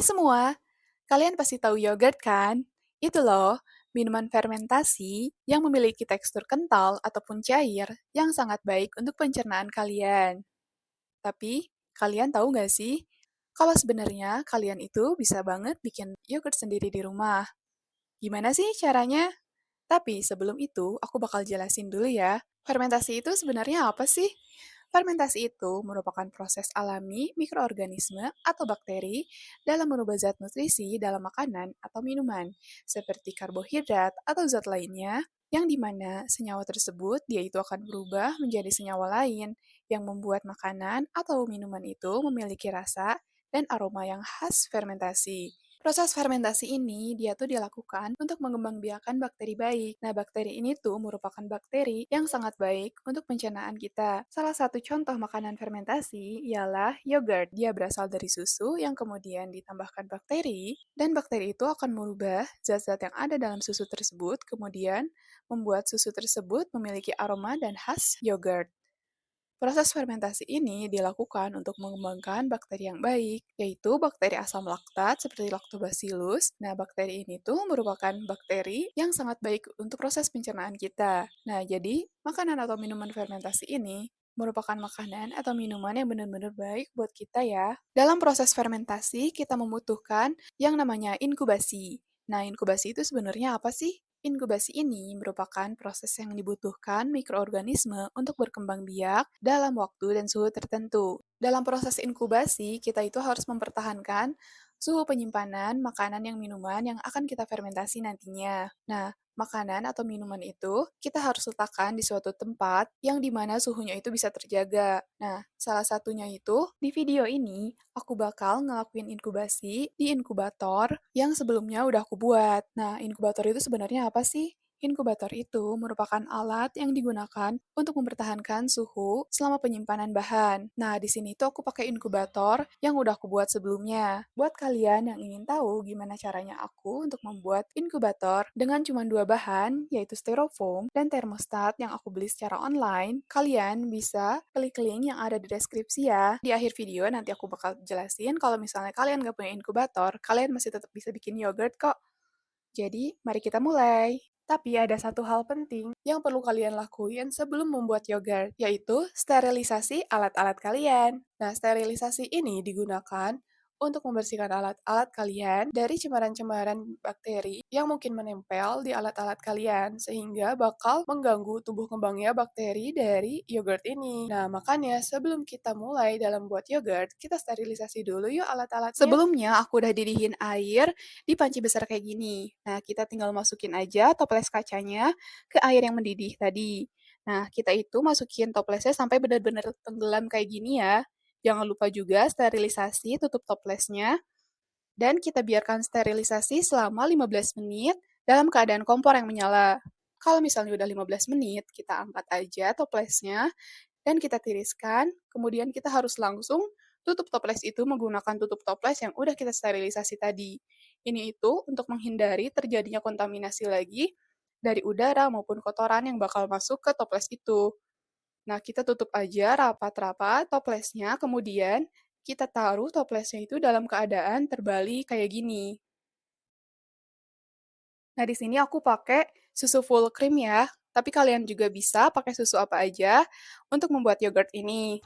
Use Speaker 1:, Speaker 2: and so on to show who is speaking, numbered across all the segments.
Speaker 1: Hai semua, kalian pasti tahu yogurt kan? Itu loh, minuman fermentasi yang memiliki tekstur kental ataupun cair yang sangat baik untuk pencernaan kalian. Tapi, kalian tahu nggak sih, kalau sebenarnya kalian itu bisa banget bikin yogurt sendiri di rumah. Gimana sih caranya? Tapi sebelum itu, aku bakal jelasin dulu ya. Fermentasi itu sebenarnya apa sih? Fermentasi itu merupakan proses alami mikroorganisme atau bakteri dalam merubah zat nutrisi dalam makanan atau minuman, seperti karbohidrat atau zat lainnya, yang dimana senyawa tersebut dia itu akan berubah menjadi senyawa lain yang membuat makanan atau minuman itu memiliki rasa dan aroma yang khas fermentasi. Proses fermentasi ini dia tuh dilakukan untuk mengembangbiakan bakteri baik. Nah, bakteri ini tuh merupakan bakteri yang sangat baik untuk pencernaan kita. Salah satu contoh makanan fermentasi ialah yogurt. Dia berasal dari susu yang kemudian ditambahkan bakteri, dan bakteri itu akan merubah zat-zat yang ada dalam susu tersebut, kemudian membuat susu tersebut memiliki aroma dan khas yogurt. Proses fermentasi ini dilakukan untuk mengembangkan bakteri yang baik, yaitu bakteri asam laktat seperti Lactobacillus. Nah, bakteri ini tuh merupakan bakteri yang sangat baik untuk proses pencernaan kita. Nah, jadi makanan atau minuman fermentasi ini merupakan makanan atau minuman yang benar-benar baik buat kita ya. Dalam proses fermentasi, kita membutuhkan yang namanya inkubasi. Nah, inkubasi itu sebenarnya apa sih? Inkubasi ini merupakan proses yang dibutuhkan mikroorganisme untuk berkembang biak dalam waktu dan suhu tertentu. Dalam proses inkubasi, kita itu harus mempertahankan suhu penyimpanan makanan yang minuman yang akan kita fermentasi nantinya. Nah, makanan atau minuman itu kita harus letakkan di suatu tempat yang dimana suhunya itu bisa terjaga. Nah, salah satunya itu di video ini aku bakal ngelakuin inkubasi di inkubator yang sebelumnya udah aku buat. Nah, inkubator itu sebenarnya apa sih? Inkubator itu merupakan alat yang digunakan untuk mempertahankan suhu selama penyimpanan bahan. Nah, di sini tuh aku pakai inkubator yang udah aku buat sebelumnya. Buat kalian yang ingin tahu gimana caranya aku untuk membuat inkubator dengan cuma dua bahan, yaitu styrofoam dan termostat yang aku beli secara online, kalian bisa klik link yang ada di deskripsi ya. Di akhir video nanti aku bakal jelasin kalau misalnya kalian nggak punya inkubator, kalian masih tetap bisa bikin yogurt kok. Jadi, mari kita mulai. Tapi ada satu hal penting yang perlu kalian lakuin sebelum membuat yogurt, yaitu sterilisasi alat-alat kalian. Nah, sterilisasi ini digunakan untuk membersihkan alat-alat kalian dari cemaran-cemaran bakteri yang mungkin menempel di alat-alat kalian, sehingga bakal mengganggu tumbuh kembangnya bakteri dari yogurt ini. Nah, makanya sebelum kita mulai dalam buat yogurt, kita sterilisasi dulu yuk alat-alatnya. Sebelumnya, aku udah didihin air di panci besar kayak gini. Nah, kita tinggal masukin aja toples kacanya ke air yang mendidih tadi. Nah, kita itu masukin toplesnya sampai benar-benar tenggelam kayak gini ya. Jangan lupa juga sterilisasi tutup toplesnya. Dan kita biarkan sterilisasi selama 15 menit dalam keadaan kompor yang menyala. Kalau misalnya udah 15 menit, kita angkat aja toplesnya dan kita tiriskan, kemudian kita harus langsung tutup toples itu menggunakan tutup toples yang udah kita sterilisasi tadi. Ini itu untuk menghindari terjadinya kontaminasi lagi dari udara maupun kotoran yang bakal masuk ke toples itu. Nah, kita tutup aja rapat-rapat toplesnya, kemudian kita taruh toplesnya itu dalam keadaan terbalik kayak gini. Nah, di sini aku pakai susu full cream ya, tapi kalian juga bisa pakai susu apa aja untuk membuat yogurt ini.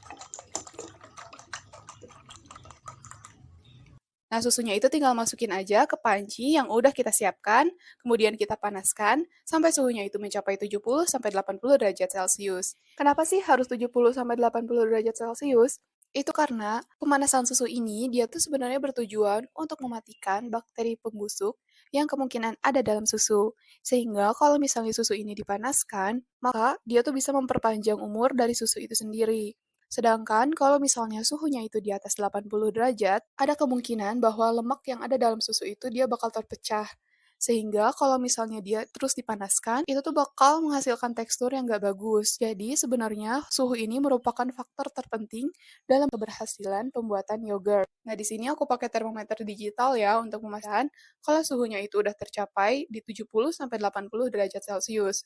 Speaker 1: Nah, susunya itu tinggal masukin aja ke panci yang udah kita siapkan, kemudian kita panaskan sampai suhunya itu mencapai 70-80 derajat Celcius. Kenapa sih harus 70-80 derajat Celcius? Itu karena pemanasan susu ini dia tuh sebenarnya bertujuan untuk mematikan bakteri pembusuk yang kemungkinan ada dalam susu. Sehingga kalau misalnya susu ini dipanaskan, maka dia tuh bisa memperpanjang umur dari susu itu sendiri. Sedangkan kalau misalnya suhunya itu di atas 80 derajat, ada kemungkinan bahwa lemak yang ada dalam susu itu dia bakal terpecah. Sehingga kalau misalnya dia terus dipanaskan, itu tuh bakal menghasilkan tekstur yang nggak bagus. Jadi sebenarnya suhu ini merupakan faktor terpenting dalam keberhasilan pembuatan yogurt. Nah, di sini aku pakai termometer digital ya untuk memastikan kalau suhunya itu udah tercapai di 70-80 derajat Celcius.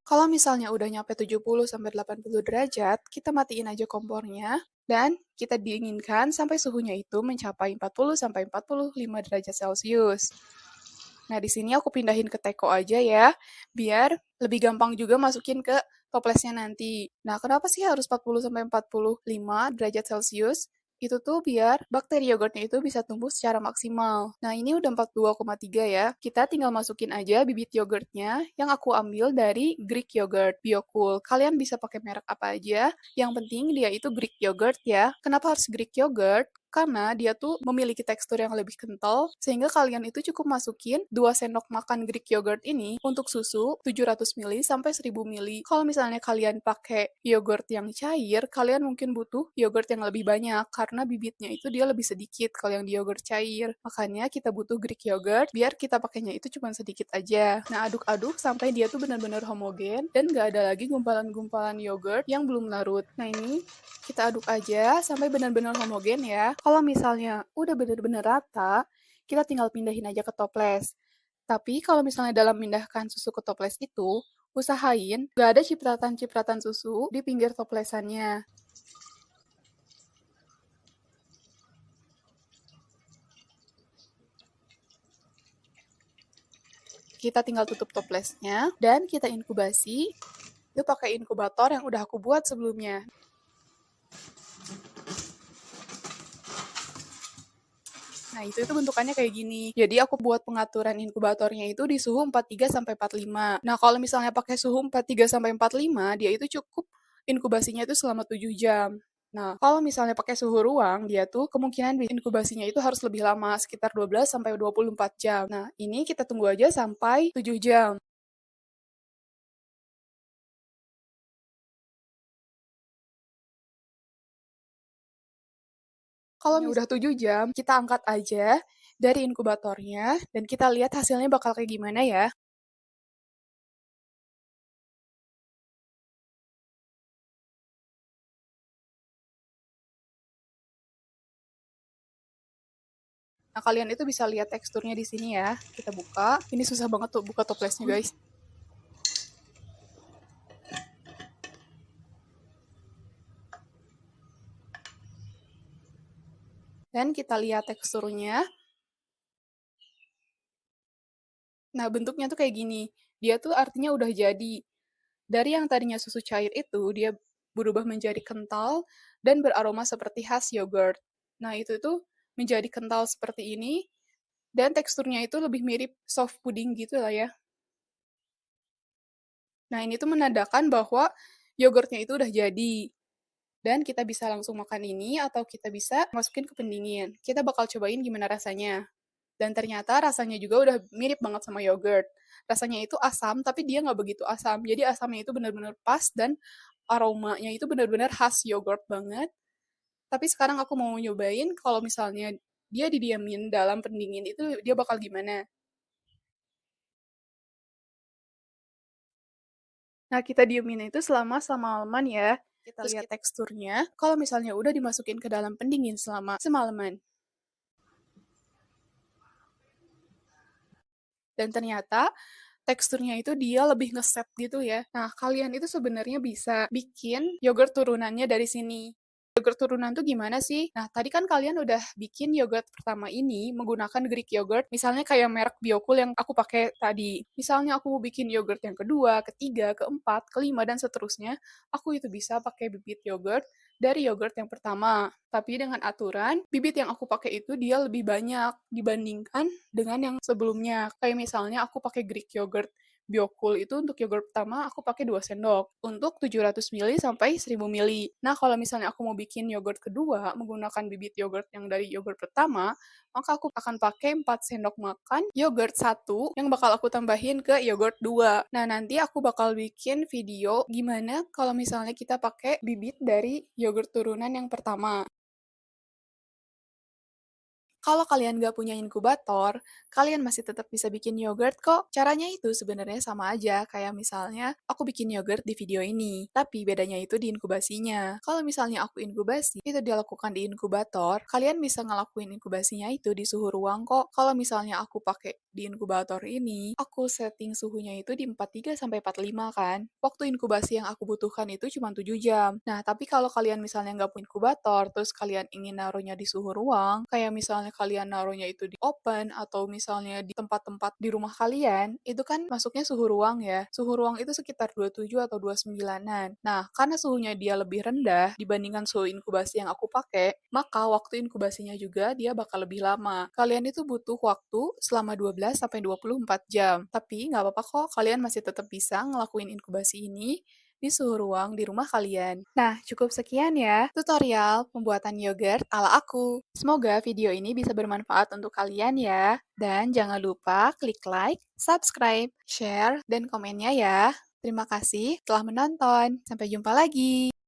Speaker 1: Kalau misalnya udah nyampe 70-80 derajat, kita matiin aja kompornya dan kita dinginkan sampai suhunya itu mencapai 40-45 derajat Celcius. Nah, di sini aku pindahin ke teko aja ya, biar lebih gampang juga masukin ke toplesnya nanti. Nah, kenapa sih harus 40-45 derajat Celcius? Itu tuh biar bakteri yogurtnya itu bisa tumbuh secara maksimal. Nah, ini udah 42,3 ya. Kita tinggal masukin aja bibit yogurtnya yang aku ambil dari Greek yogurt Biocool. Kalian bisa pakai merek apa aja, yang penting dia itu Greek yogurt ya. Kenapa harus Greek yogurt? Karena dia tuh memiliki tekstur yang lebih kental, sehingga kalian itu cukup masukin 2 sendok makan Greek yogurt ini untuk susu 700 ml sampai 1000 ml. Kalau misalnya kalian pakai yogurt yang cair, kalian mungkin butuh yogurt yang lebih banyak, karena bibitnya itu dia lebih sedikit kalau yang di yogurt cair. Makanya kita butuh Greek yogurt, biar kita pakainya itu cuma sedikit aja. Nah, aduk-aduk sampai dia tuh benar-benar homogen, dan gak ada lagi gumpalan-gumpalan yogurt yang belum larut. Nah, ini kita aduk aja sampai benar-benar homogen ya. Kalau misalnya udah benar-benar rata, kita tinggal pindahin aja ke toples. Tapi kalau misalnya dalam memindahkan susu ke toples itu, usahain gak ada cipratan-cipratan susu di pinggir toplesannya. Kita tinggal tutup toplesnya dan kita inkubasi. Itu pakai inkubator yang udah aku buat sebelumnya. Nah, itu bentukannya kayak gini. Jadi aku buat pengaturan inkubatornya itu di suhu 43-45. Nah, kalau misalnya pakai suhu 43-45, dia itu cukup inkubasinya itu selama 7 jam. Nah, kalau misalnya pakai suhu ruang, dia tuh kemungkinan inkubasinya itu harus lebih lama, sekitar 12-24 jam. Nah, ini kita tunggu aja sampai 7 jam. Kalau udah 7 jam, kita angkat aja dari inkubatornya dan kita lihat hasilnya bakal kayak gimana ya. Nah, kalian itu bisa lihat teksturnya di sini ya. Kita buka. Ini susah banget tuh buka toplesnya, guys. Dan kita lihat teksturnya. Nah, bentuknya tuh kayak gini. Dia tuh artinya udah jadi. Dari yang tadinya susu cair itu, dia berubah menjadi kental dan beraroma seperti khas yogurt. Nah, itu tuh menjadi kental seperti ini, dan teksturnya itu lebih mirip soft pudding gitu lah ya. Nah, ini tuh menandakan bahwa yogurtnya itu udah jadi. Dan kita bisa langsung makan ini atau kita bisa masukin ke pendingin. Kita bakal cobain gimana rasanya. Dan ternyata rasanya juga udah mirip banget sama yogurt. Rasanya itu asam, tapi dia nggak begitu asam. Jadi asamnya itu benar-benar pas dan aromanya itu benar-benar khas yogurt banget. Tapi sekarang aku mau nyobain kalau misalnya dia didiamin dalam pendingin itu dia bakal gimana. Nah, kita diemin itu selama semalaman ya. Kita lihat teksturnya. Kalau misalnya udah dimasukin ke dalam pendingin selama semalaman. Dan ternyata teksturnya itu dia lebih ngeset gitu ya. Nah, kalian itu sebenarnya bisa bikin yogurt turunannya dari sini. Yogurt turunan tuh gimana sih? Nah, tadi kan kalian udah bikin yogurt pertama ini menggunakan Greek yogurt, misalnya kayak merek Biocool yang aku pakai tadi. Misalnya aku bikin yogurt yang kedua, ketiga, keempat, kelima, dan seterusnya, aku itu bisa pakai bibit yogurt dari yogurt yang pertama. Tapi dengan aturan, bibit yang aku pakai itu dia lebih banyak dibandingkan dengan yang sebelumnya. Kayak misalnya aku pakai Greek yogurt Biocool itu untuk yogurt pertama aku pakai 2 sendok untuk 700 ml sampai 1000 ml. Nah, kalau misalnya aku mau bikin yogurt kedua menggunakan bibit yogurt yang dari yogurt pertama, maka aku akan pakai 4 sendok makan yogurt satu yang bakal aku tambahin ke yogurt 2. Nah, nanti aku bakal bikin video gimana kalau misalnya kita pakai bibit dari yogurt turunan yang pertama. Kalau kalian nggak punya inkubator, kalian masih tetap bisa bikin yogurt kok. Caranya itu sebenarnya sama aja, kayak misalnya aku bikin yogurt di video ini, tapi bedanya itu di inkubasinya. Kalau misalnya aku inkubasi, itu dilakukan di inkubator, kalian bisa ngelakuin inkubasinya itu di suhu ruang kok. Kalau misalnya aku pakai Di inkubator ini, aku setting suhunya itu di 43 sampai 45 kan. Waktu inkubasi yang aku butuhkan itu cuma 7 jam. Nah, tapi kalau kalian misalnya nggak punya inkubator, terus kalian ingin naruhnya di suhu ruang, kayak misalnya kalian naruhnya itu di open atau misalnya di tempat-tempat di rumah kalian, itu kan masuknya suhu ruang ya. Suhu ruang itu sekitar 27 atau 29-an. Nah, karena suhunya dia lebih rendah dibandingkan suhu inkubasi yang aku pakai, maka waktu inkubasinya juga dia bakal lebih lama. Kalian itu butuh waktu selama 12 sampai 24 jam. Tapi nggak apa-apa kok, kalian masih tetap bisa ngelakuin inkubasi ini di suhu ruang di rumah kalian. Nah, cukup sekian ya tutorial pembuatan yogurt ala aku. Semoga video ini bisa bermanfaat untuk kalian ya. Dan jangan lupa klik like, subscribe, share, dan komennya ya. Terima kasih telah menonton. Sampai jumpa lagi.